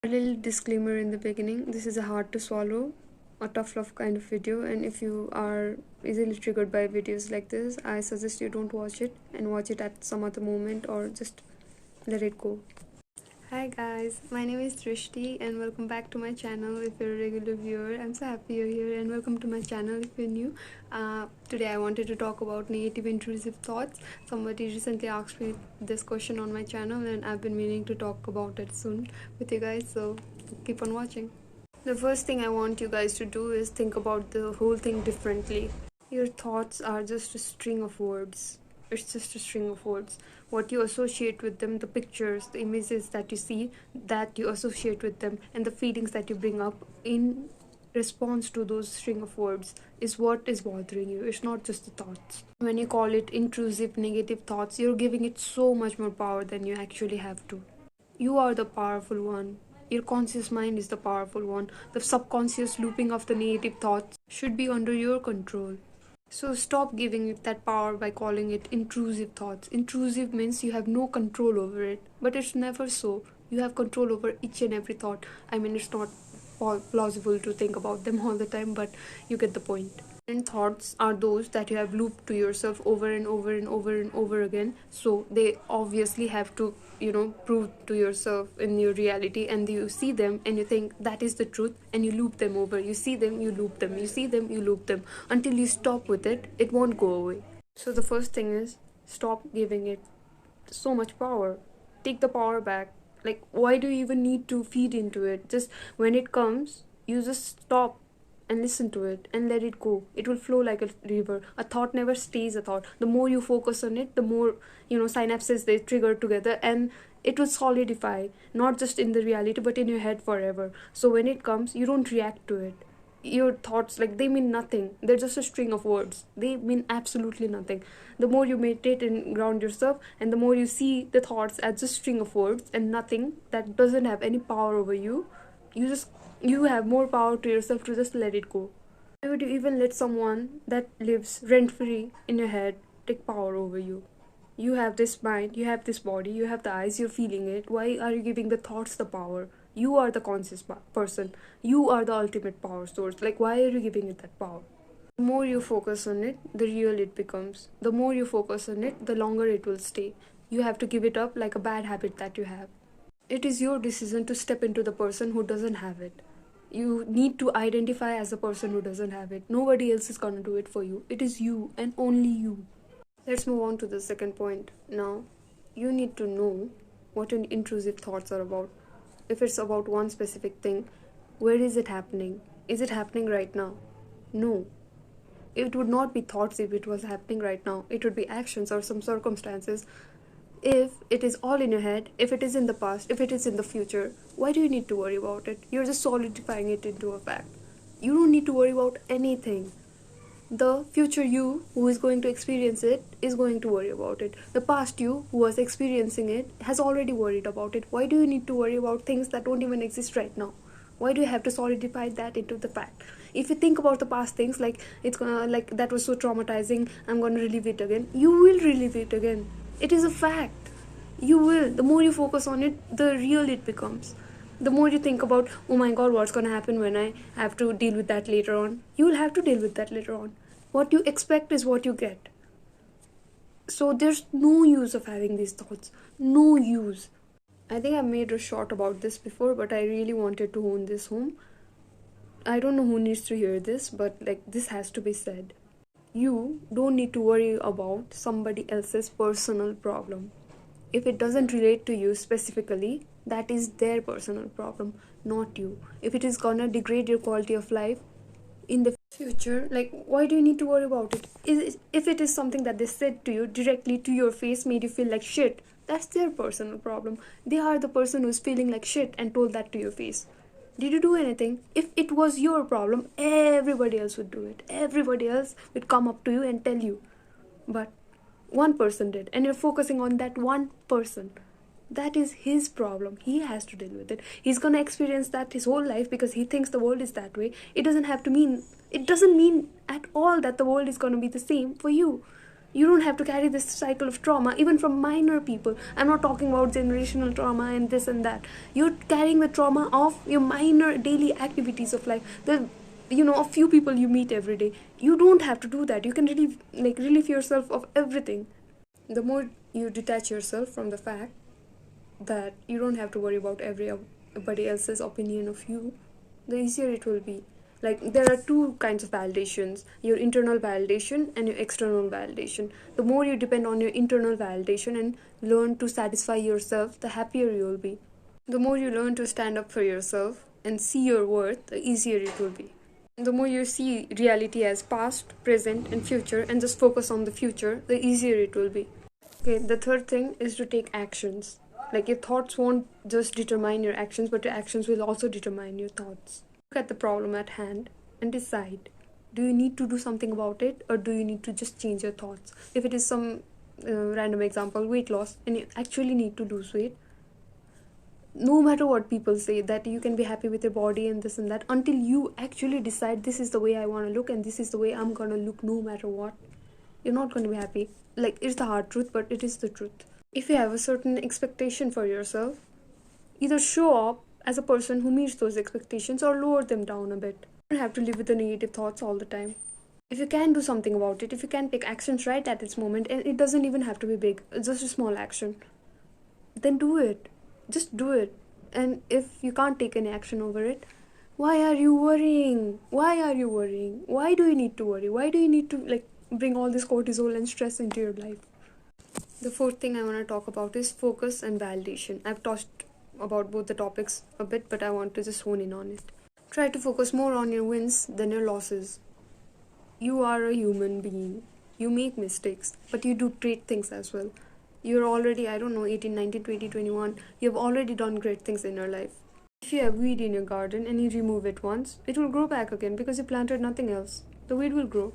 A little disclaimer in the beginning, this is a hard to swallow, a tough love kind of video, and if you are easily triggered by videos like this, I suggest you don't watch it and watch it at some other moment or just let it go. Hi guys, my name is Trishti and welcome back to my channel. If you're a regular viewer, I'm so happy you're here, and welcome to my channel if you're new. Today I wanted to talk about negative intrusive thoughts. Somebody recently asked me this question on my channel and I've been meaning to talk about it soon with you guys, so keep on watching. The first thing I want you guys to do is think about the whole thing differently. Your thoughts are just a string of words. It's just a string of words. What you associate with them, the pictures, the images that you see, that you associate with them, and the feelings that you bring up in response to those string of words is what is bothering you. It's not just the thoughts. When you call it intrusive negative thoughts, you're giving it so much more power than you actually have to. You are the powerful one. Your conscious mind is the powerful one. The subconscious looping of the negative thoughts should be under your control. So stop giving it that power by calling it intrusive thoughts. Intrusive means you have no control over it, but it's never so. You have control over each and every thought. I mean, it's not plausible to think about them all the time, but you get the point. And thoughts are those that you have looped to yourself over and over and over and over again, so they obviously have to prove to yourself in your reality, and you see them and you think that is the truth, and you loop them over. You see them, you loop them, you see them, you loop them until you stop with it. It won't go away. So the first thing is, stop giving it so much power. Take the power back. Like, why do you even need to feed into it? Just when it comes, you just stop and listen to it and let it go. It will flow like a river. A thought never stays a thought. The more you focus on it, the more synapses they trigger together, and it will solidify, not just in the reality but in your head forever. So when it comes, you don't react to it. Your thoughts, like, they mean nothing. They're just a string of words. They mean absolutely nothing. The more you meditate and ground yourself, and the more you see the thoughts as just string of words and nothing that doesn't have any power over you, you have more power to yourself to just let it go. Why would you even let someone that lives rent free in your head take power over you? You have this mind, you have this body, you have the eyes, you're feeling it. Why are you giving the thoughts the power? You are the conscious person. You are the ultimate power source. Like, why are you giving it that power? The more you focus on it, the real it becomes. The more you focus on it, the longer it will stay. You have to give it up like a bad habit that you have. It is your decision to step into the person who doesn't have it. You need to identify as a person who doesn't have it. Nobody else is gonna do it for you. It is you and only you. Let's move on to the second point. Now, you need to know what an intrusive thoughts are about. If it's about one specific thing, where is it happening? Is it happening right now? No. It would not be thoughts if it was happening right now. It would be actions or some circumstances. If it is all in your head, if it is in the past, if it is in the future, why do you need to worry about it? You're just solidifying it into a fact. You don't need to worry about anything. The future you who is going to experience it is going to worry about it. The past you who was experiencing it has already worried about it. Why do you need to worry about things that don't even exist right now? Why do you have to solidify that into the fact? If you think about the past things, like it's gonna, like, that was so traumatizing, I'm gonna relive it again, you will relive it again. It is a fact. You will. The more you focus on it, the real it becomes. The more you think about, oh my god, what's gonna happen when I have to deal with that later on, you will have to deal with that later on. What you expect is what you get. So there's no use of having these thoughts. No use. I think I've made a short about this before, but I really wanted to hone this home. I don't know who needs to hear this, but like, this has to be said. You don't need to worry about somebody else's personal problem. If it doesn't relate to you specifically, that is their personal problem, not you. If it is gonna degrade your quality of life in the future, like, why do you need to worry about it? If it is something that they said to you directly to your face, made you feel like shit, that's their personal problem. They are the person who's feeling like shit and told that to your face. Did you do anything? If it was your problem, everybody else would do it. Everybody else would come up to you and tell you. But one person did, and you're focusing on that one person. That is his problem. He has to deal with it. He's gonna experience that his whole life because he thinks the world is that way. It doesn't mean at all that the world is gonna be the same for you. You don't have to carry this cycle of trauma, even from minor people. I'm not talking about generational trauma and this and that. You're carrying the trauma of your minor daily activities of life. A few people you meet every day. You don't have to do that. You can relieve yourself of everything. The more you detach yourself from the fact that you don't have to worry about everybody else's opinion of you, the easier it will be. Like, there are two kinds of validations: your internal validation and your external validation. The more you depend on your internal validation and learn to satisfy yourself, the happier you will be. The more you learn to stand up for yourself and see your worth, the easier it will be. The more you see reality as past, present, and future and just focus on the future, the easier it will be. Okay, the third thing is to take actions. Like, your thoughts won't just determine your actions, but your actions will also determine your thoughts. Look at the problem at hand and decide, do you need to do something about it, or do you need to just change your thoughts? If it is some random example, weight loss, and you actually need to lose weight, no matter what people say, that you can be happy with your body and this and that, until you actually decide, this is the way I want to look and this is the way I'm gonna look no matter what, you're not going to be happy. Like, it's the hard truth, but it is the truth. If you have a certain expectation for yourself, either show up as a person who meets those expectations or lower them down a bit. You don't have to live with the negative thoughts all the time. If you can do something about it, if you can take actions right at this moment, and it doesn't even have to be big, it's just a small action, then do it. Just do it. And if you can't take any action over it, why are you worrying? Why are you worrying? Why do you need to worry? Why do you need to bring all this cortisol and stress into your life? The fourth thing I want to talk about is focus and validation. I've talked about both the topics a bit, but I want to just hone in on it. Try to focus more on your wins than your losses. You are a human being. You make mistakes, but you do great things as well. You're already, 18, 19, 20, 21. You've already done great things in your life. If you have weed in your garden and you remove it once, it will grow back again because you planted nothing else. The weed will grow.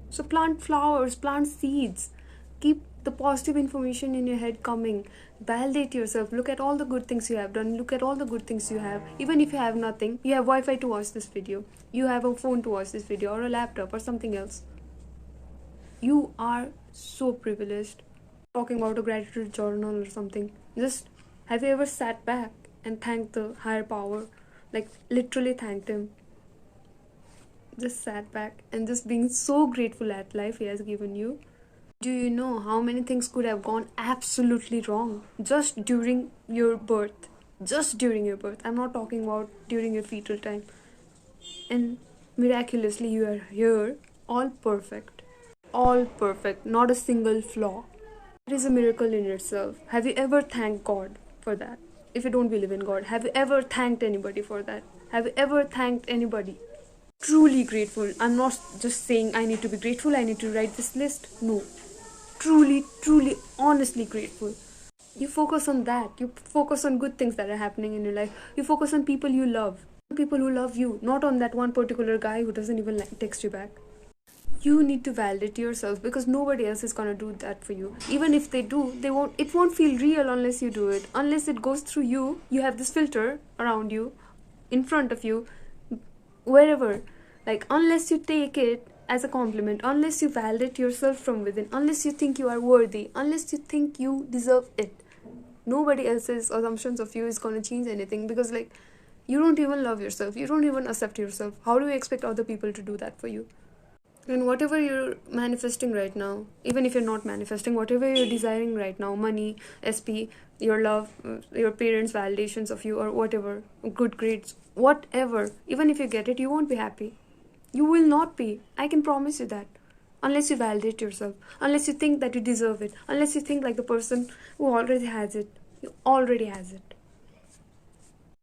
So plant flowers, plant seeds. Keep the positive information in your head coming. Validate yourself. Look at all the good things you have done. Look at all the good things you have. Even if you have nothing, you have Wi-Fi to watch this video. You have a phone to watch this video, or a laptop or something else. You are so privileged. Talking about a gratitude journal or something. Just, have you ever sat back and thanked the higher power? Like, literally thanked him. Just sat back and just being so grateful at life he has given you. Do you know how many things could have gone absolutely wrong just during your birth? Just during your birth. I'm not talking about during your fetal time. And miraculously you are here, all perfect. All perfect, not a single flaw. It is a miracle in itself. Have you ever thanked God for that? If you don't believe in God, have you ever thanked anybody for that? Have you ever thanked anybody? Truly grateful. I'm not just saying I need to be grateful, I need to write this list. No. Truly, honestly grateful. You focus on that. You focus on good things that are happening in your life. You focus on people you love. People who love you. Not on that one particular guy who doesn't even text you back. You need to validate yourself, because nobody else is gonna do that for you. Even if they do, it won't feel real unless you do it. Unless it goes through you. You have this filter around you, in front of you, wherever. Like, unless you take it as a compliment, unless you validate yourself from within, unless you think you are worthy, unless you think you deserve it, nobody else's assumptions of you is going to change anything. Because you don't even love yourself, you don't even accept yourself. How do you expect other people to do that for you? And whatever you're manifesting right now, even if you're not manifesting, whatever you're desiring right now, money, SP, your love, your parents' validations of you, or whatever, good grades, whatever, even if you get it, you won't be happy. You will not be. I can promise you that. Unless you validate yourself. Unless you think that you deserve it. Unless you think like the person who already has it. You already has it.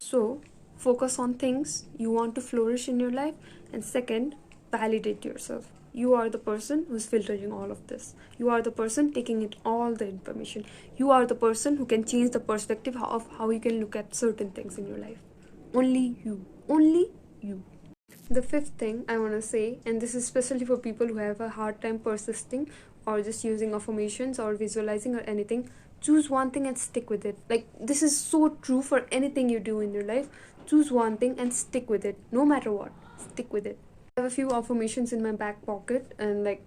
So, focus on things you want to flourish in your life. And second, validate yourself. You are the person who's filtering all of this. You are the person taking in all the information. You are the person who can change the perspective of how you can look at certain things in your life. Only you. Only you. The fifth thing I want to say, and this is especially for people who have a hard time persisting or just using affirmations or visualizing or anything, choose one thing and stick with it. Like, this is so true for anything you do in your life. Choose one thing and stick with it, no matter what. Stick with it. I have a few affirmations in my back pocket, and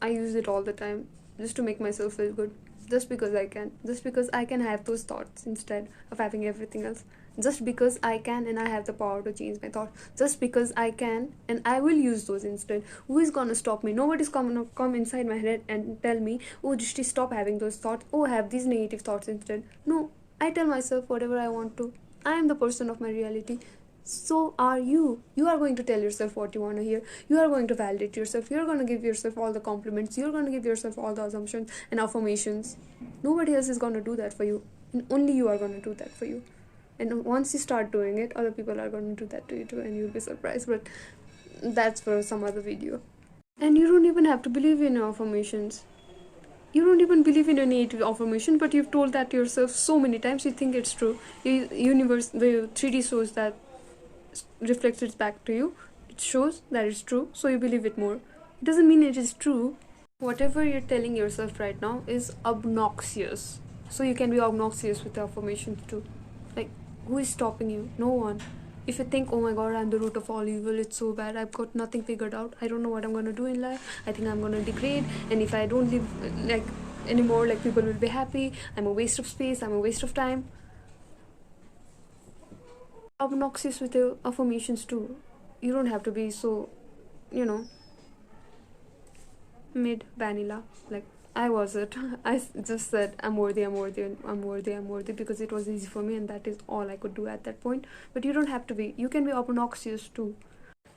I use it all the time just to make myself feel good. Just because I can. Just because I can have those thoughts instead of having everything else. Just because I can and I have the power to change my thought. Just because I can and I will use those instead. Who is gonna stop me? Nobody's gonna come inside my head and tell me, oh Drishti, stop having those thoughts. Oh, have these negative thoughts instead. No, I tell myself whatever I want to. I am the person of my reality. So are you. You are going to tell yourself what you want to hear. You are going to validate yourself. You are going to give yourself all the compliments. You are going to give yourself all the assumptions and affirmations. Nobody else is going to do that for you, and only you are going to do that for you. And once you start doing it, other people are going to do that to you too, and you'll be surprised. But that's for some other video. And you don't even have to believe in your affirmations. You don't even believe in your native affirmation, but you've told that to yourself so many times you think it's true. Universe, the 3D shows that, reflects it back to you. It shows that it's true, so you believe it more. It doesn't mean it is true. Whatever you're telling yourself right now is obnoxious, so you can be obnoxious with the affirmations too. Like, who is stopping you? No one. If you think, oh my god, I'm the root of all evil, it's so bad, I've got nothing figured out, I don't know what I'm gonna do in life, I think I'm gonna degrade, and if I don't live like anymore, like people will be happy, I'm a waste of space, I'm a waste of time. Obnoxious with your affirmations too. You don't have to be so, mid vanilla. Like I was it. I just said I'm worthy, I'm worthy, I'm worthy, I'm worthy because it was easy for me and that is all I could do at that point. But you don't have to be. You can be obnoxious too.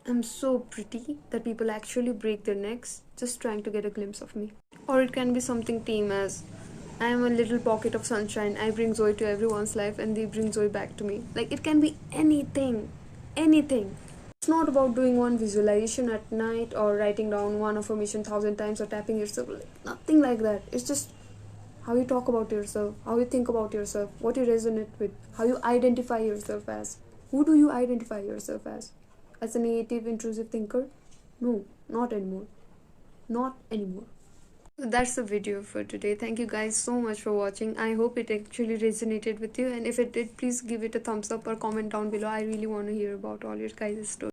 I'm so pretty that people actually break their necks just trying to get a glimpse of me. Or it can be something tame as I am a little pocket of sunshine. I bring joy to everyone's life and they bring joy back to me. Like it can be anything. Anything. It's not about doing one visualization at night or writing down one affirmation 1,000 times or tapping yourself. Nothing like that. It's just how you talk about yourself, how you think about yourself, what you resonate with, how you identify yourself as. Who do you identify yourself as? As a negative, intrusive thinker? No, not anymore. Not anymore. That's the video for today. Thank you guys so much for watching. I hope it actually resonated with you, and if it did, please give it a thumbs up or comment down below. I really want to hear about all your guys' stories.